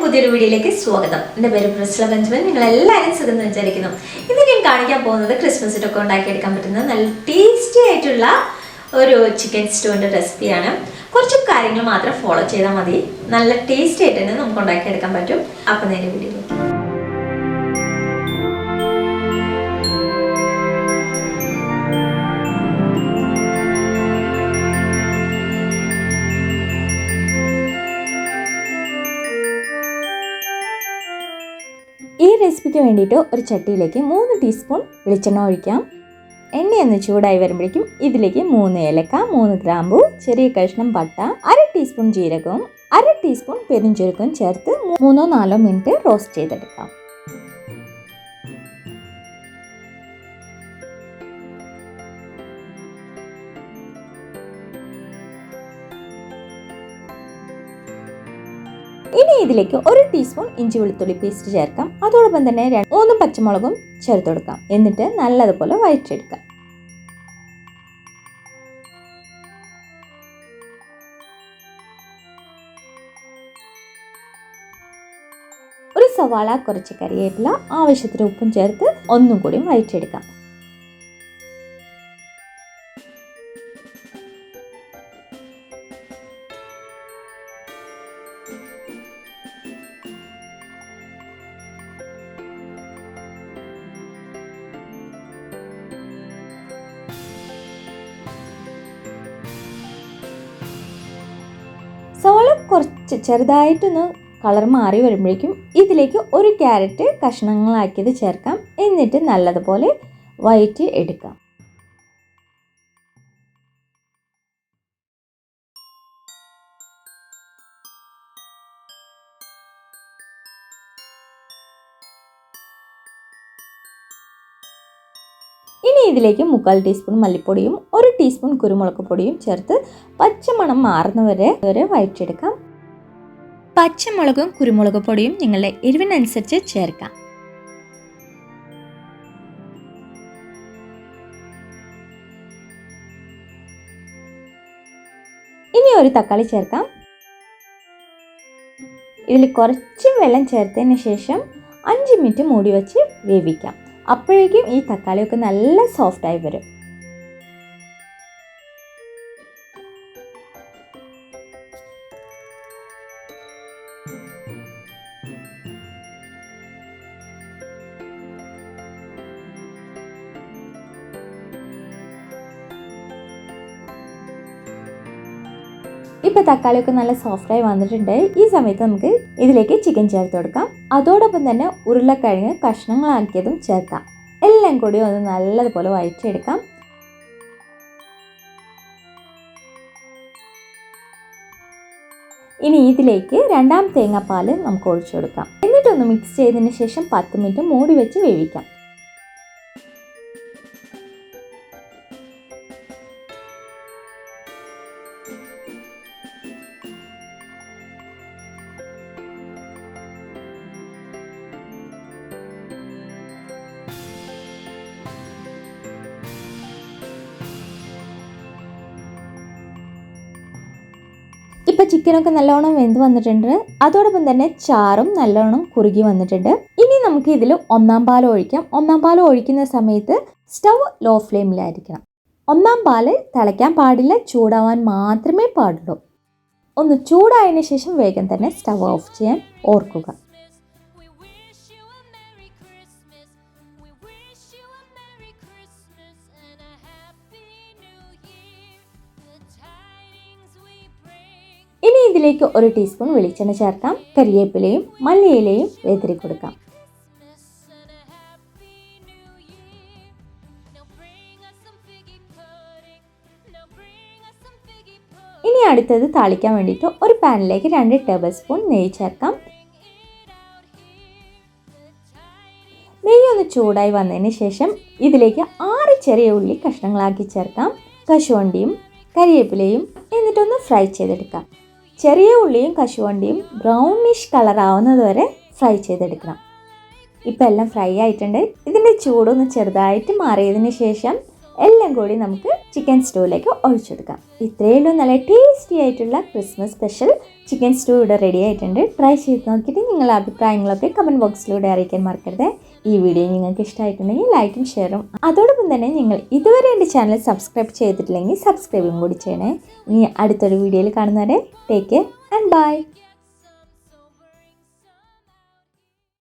പുതിയൊരു വീഡിയോയിലേക്ക് സ്വാഗതം. എൻ്റെ പേര് പ്രിസ്സില്ല ബെഞ്ചമിൻ. നിങ്ങളെല്ലാവരും സുഖമെന്ന് വിചാരിക്കുന്നു. ഇന്ന് ഞാൻ കാണിക്കാൻ പോകുന്നത് ക്രിസ്മസിനൊക്കെ ഉണ്ടാക്കിയെടുക്കാൻ പറ്റുന്ന നല്ല ടേസ്റ്റി ആയിട്ടുള്ള ഒരു ചിക്കൻ സ്റ്റൂവിൻ്റെ റെസിപ്പിയാണ്. കുറച്ച് കാര്യങ്ങൾ മാത്രം ഫോളോ ചെയ്താൽ മതി. നല്ല ടേസ്റ്റി ആയിട്ട് തന്നെ നമുക്ക് ഉണ്ടാക്കിയെടുക്കാൻ പറ്റും. അപ്പം നേരെ വീഡിയോയിലേക്ക്. ഈ റെസിപ്പിക്ക് വേണ്ടിയിട്ട് ഒരു ചട്ടിയിലേക്ക് 3 ടീസ്പൂൺ വെളിച്ചെണ്ണ ഒഴിക്കാം. എണ്ണയൊന്ന് ചൂടായി വരുമ്പോഴേക്കും ഇതിലേക്ക് 3 ഏലക്ക, 3 ഗ്രാമ്പു, ചെറിയ കഷ്ണം പട്ട, 1/2 ടീസ്പൂൺ ജീരകവും 1/2 ടീസ്പൂൺ പെരുംജീരകവും ചേർത്ത് 3-4 മിനിറ്റ് റോസ്റ്റ് ചെയ്തെടുക്കാം. ഇനി ഇതിലേക്ക് 1 ടീസ്പൂൺ ഇഞ്ചി വെളുത്തുള്ളി പേസ്റ്റ് ചേർക്കാം. അതോടൊപ്പം തന്നെ 3 പച്ചമുളകും ചേർത്ത് കൊടുക്കാം. എന്നിട്ട് നല്ലതുപോലെ വഴറ്റിയെടുക്കാം. ഒരു സവാള, കുറച്ച് കറിവേപ്പില, ആവശ്യത്തിന് ഉപ്പും ചേർത്ത് ഒന്നും കൂടി വഴറ്റിയെടുക്കാം. സവാള കുറച്ച് ചെറുതായിട്ടൊന്ന് കളർ മാറി വരുമ്പോഴേക്കും ഇതിലേക്ക് 1 ക്യാരറ്റ് കഷ്ണങ്ങളാക്കിയത് ചേർക്കാം. എന്നിട്ട് നല്ലതുപോലെ വഴറ്റി എടുക്കാം. ഇനി ഇതിലേക്ക് 1/4 ടീസ്പൂൺ മല്ലിപ്പൊടിയും 1 ടീസ്പൂൺ കുരുമുളക് പൊടിയും ചേർത്ത് പച്ചമണം മാറുന്നവരെ വഴറ്റിയെടുക്കാം. പച്ചമുളകും കുരുമുളക് പൊടിയും നിങ്ങളുടെ എരിവിനനുസരിച്ച് ചേർക്കാം. ഇനി ഒരു തക്കാളി ചേർക്കാം. ഇതിൽ കുറച്ച് വെള്ളം ചേർത്തതിന് ശേഷം 5 മിനിറ്റ് മൂടി വെച്ച് വേവിക്കാം. അപ്പോഴേക്കും ഈ തക്കാളിയൊക്കെ നല്ല സോഫ്റ്റായി വരും. ഇപ്പോൾ തക്കാളിയൊക്കെ നല്ല സോഫ്റ്റായി വന്നിട്ടുണ്ട്. ഈ സമയത്ത് നമുക്ക് ഇതിലേക്ക് ചിക്കൻ ചേർത്ത് കൊടുക്കാം. അതോടൊപ്പം തന്നെ ഉരുളക്കിഴങ്ങ് കഷ്ണങ്ങളാക്കിയതും ചേർക്കാം. എല്ലാം കൂടി ഒന്ന് നല്ലതുപോലെ വഴറ്റിയെടുക്കാം. ഇനി ഇതിലേക്ക് 2ാം തേങ്ങാപ്പാൽ നമുക്ക് ഒഴിച്ചു കൊടുക്കാം. എന്നിട്ടൊന്ന് മിക്സ് ചെയ്തതിന് ശേഷം 10 മിനിറ്റ് മൂടി വെച്ച് വേവിക്കാം. ഇപ്പോൾ ചിക്കനൊക്കെ നല്ലോണം വെന്ത് വന്നിട്ടുണ്ട്. അതോടൊപ്പം തന്നെ ചാറും നല്ലോണം കുറുകി വന്നിട്ടുണ്ട്. ഇനി നമുക്ക് ഇതിൽ 1ാം പാൽ ഒഴിക്കാം. 1ാം പാൽ ഒഴിക്കുന്ന സമയത്ത് സ്റ്റവ് ലോ ഫ്ലെയിമിലായിരിക്കണം. 1ാം പാൽ തിളയ്ക്കാൻ പാടില്ല, ചൂടാവാൻ മാത്രമേ പാടുള്ളൂ. ഒന്ന് ചൂടായതിനു ശേഷം വേഗം തന്നെ സ്റ്റവ് ഓഫ് ചെയ്യാൻ ഓർക്കുക. ഇനി ഇതിലേക്ക് 1 ടീസ്പൂൺ വെളിച്ചെണ്ണ ചേർക്കാം. കറിവേപ്പിലയും മല്ലിയിലയും വേതിരി കൊടുക്കാം. ഇനി അടുത്തത് താളിക്കാൻ വേണ്ടിയിട്ട് ഒരു പാനിലേക്ക് 2 ടേബിൾ സ്പൂൺ നെയ്യ് ചേർക്കാം. നെയ്യ് ഒന്ന് ചൂടായി വന്നതിന് ശേഷം ഇതിലേക്ക് 6 ചെറിയ ഉള്ളി കഷ്ണങ്ങളാക്കി ചേർക്കാം. കശുവണ്ടിയും കറിവേപ്പിലയും എന്നിട്ടൊന്ന് ഫ്രൈ ചെയ്തെടുക്കാം. ചെറിയ ഉള്ളിയും കശുവണ്ടിയും ബ്രൗണിഷ് കളറാവുന്നത് വരെ ഫ്രൈ ചെയ്തെടുക്കണം. ഇപ്പം എല്ലാം ഫ്രൈ ആയിട്ടുണ്ട്. ഇതിൻ്റെ ചൂടൊന്ന് ചെറുതായിട്ട് മാറിയതിന് ശേഷം എല്ലാം കൂടി നമുക്ക് ചിക്കൻ സ്റ്റൂവിലേക്ക് ഒഴിച്ചെടുക്കാം. ഇത്രയേ ഉള്ളൂ, നല്ല ടേസ്റ്റി ആയിട്ടുള്ള ക്രിസ്മസ് സ്പെഷ്യൽ ചിക്കൻ സ്റ്റൂ ഇവിടെ റെഡി ആയിട്ടുണ്ട്. ട്രൈ ചെയ്ത് നോക്കിയിട്ട് നിങ്ങളുടെ അഭിപ്രായങ്ങളൊക്കെ കമൻറ്റ് ബോക്സിലൂടെ അറിയിക്കാൻ മറക്കരുത്. ഈ വീഡിയോ നിങ്ങൾക്ക് ഇഷ്ടമായിട്ടുണ്ടെങ്കിൽ ലൈക്കും ഷെയറും, അതോടൊപ്പം തന്നെ നിങ്ങൾ ഇതുവരെ എൻ്റെ ചാനൽ സബ്സ്ക്രൈബ് ചെയ്തിട്ടില്ലെങ്കിൽ സബ്സ്ക്രൈബും കൂടി ചെയ്യണേ. ഇനി അടുത്തൊരു വീഡിയോയിൽ കാണുന്നവരെ ടേക്ക് കെയർ ആൻഡ് ബൈ.